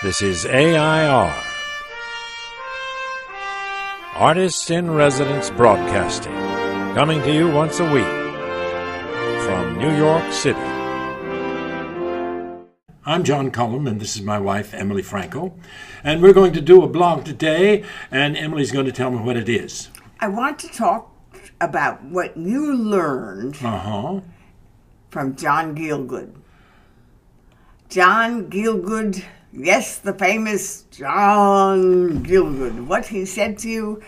This is AI.R. Artists in Residence Broadcasting, coming to you once a week from New York City. I'm John Cullum, and this is my wife, Emily Franco. And we're going to do a blog today, and Emily's going to tell me what it is. I want to talk about what you learned from John Gielgud. John Gielgud, yes, the famous John Gielgud, what he said to you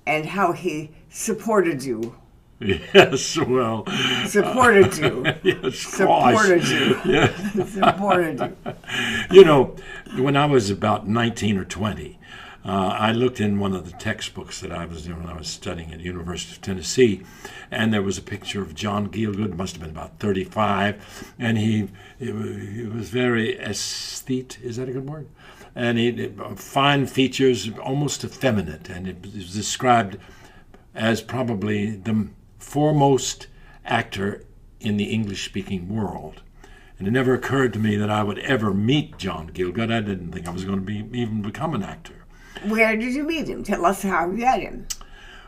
and how he supported you. Yes, well. Supported you. Yes, supported you. Yes. Supported you. You know, when I was about 19 or 20, I looked in one of the textbooks that I was doing when I was studying at the University of Tennessee, and there was a picture of John Gielgud, must have been about 35, and he was very aesthete, is that a good word? And he fine features, almost effeminate, and it was described as probably the foremost actor in the English-speaking world. And it never occurred to me that I would ever meet John Gielgud. I didn't think I was going to even become an actor. Where did you meet him? Tell us how you met him.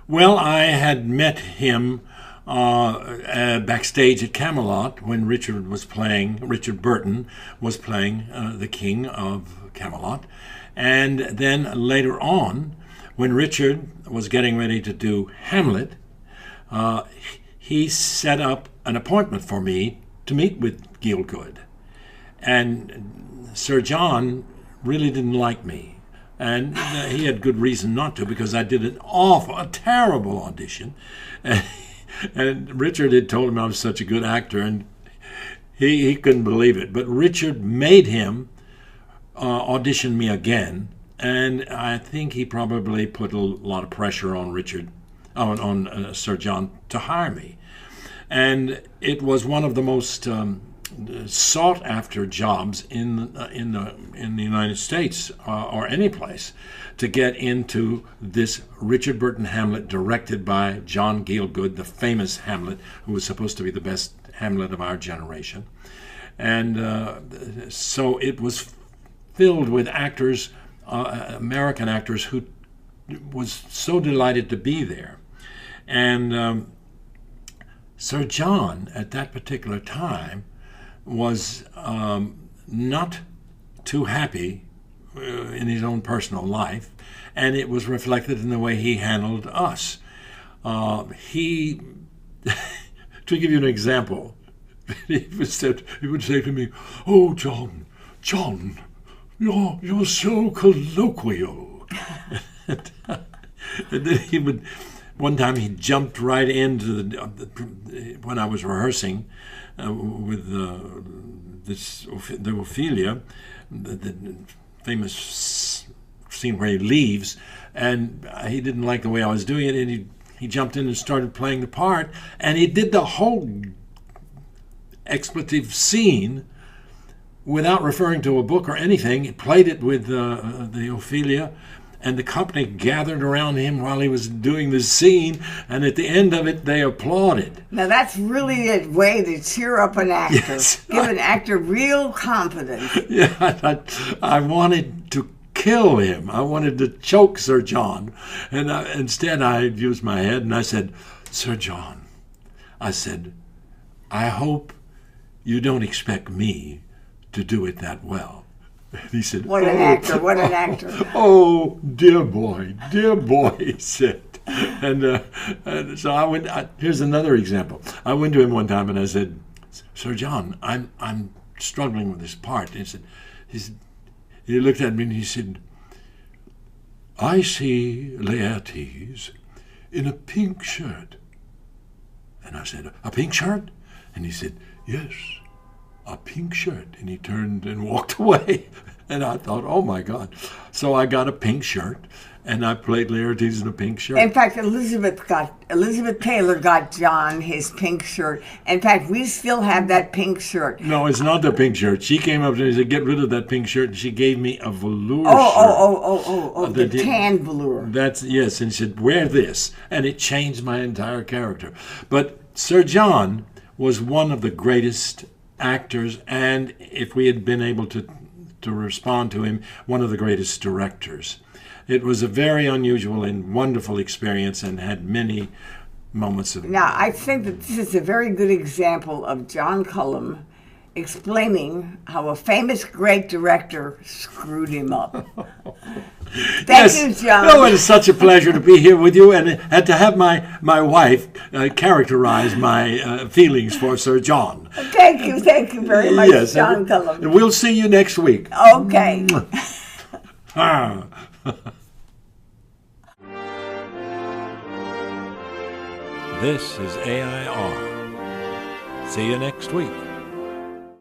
Well, I had met him backstage at Camelot when Richard Burton was playing the King of Camelot. And then later on, when Richard was getting ready to do Hamlet, he set up an appointment for me to meet with Gielgud. And Sir John really didn't like me. And he had good reason not to, because I did a terrible audition. And Richard had told him I was such a good actor, and he couldn't believe it. But Richard made him audition me again, and I think he probably put a lot of pressure on on Sir John to hire me. And it was one of the most sought after jobs in the United States or any place, to get into this Richard Burton Hamlet directed by John Gielgud, the famous Hamlet, who was supposed to be the best Hamlet of our generation. And so it was filled with actors, American actors, who was so delighted to be there. And Sir John, at that particular time, was not too happy in his own personal life, and it was reflected in the way he handled us. To give you an example, he would say to me, "Oh, John, you're so colloquial." And then one time he jumped right into when I was rehearsing with the Ophelia, the famous scene where he leaves, and he didn't like the way I was doing it, and he jumped in and started playing the part, and he did the whole expletive scene without referring to a book or anything. He played it with the Ophelia, and the company gathered around him while he was doing the scene, and at the end of it, they applauded. Now, that's really a way to cheer up an actor. Yes. Give an actor real confidence. Yeah, I wanted to kill him. I wanted to choke Sir John. And instead, I used my head, and I said, "Sir John," I said, "I hope you don't expect me to do it that well." And he said, What an actor, what an actor. "Oh, dear boy," he said. And so I went, here's another example. I went to him one time and I said, "Sir John, I'm struggling with this part." And he looked at me and he said, "I see Laertes in a pink shirt." And I said, "A pink shirt?" And he said, "Yes, a pink shirt." And he turned and walked away. And I thought, oh my God. So I got a pink shirt, and I played Laertes in a pink shirt. In fact, Elizabeth Taylor got John his pink shirt. In fact, we still have that pink shirt. No, it's not the pink shirt. She came up to me and said, "Get rid of that pink shirt," and she gave me a velour shirt. The tan velour. Yes, and she said, "Wear this." And it changed my entire character. But Sir John was one of the greatest actors, and if we had been able to to respond to him, one of the greatest directors. It was a very unusual and wonderful experience and had many moments of... Now, I think that this is a very good example of John Cullum explaining how a famous great director screwed him up. Thank you, John. Oh, it is such a pleasure to be here with you and to have my wife characterize my feelings for Sir John. Thank you very much, yes, John Cullum. And we'll see you next week. Okay. This is AI.R. See you next week.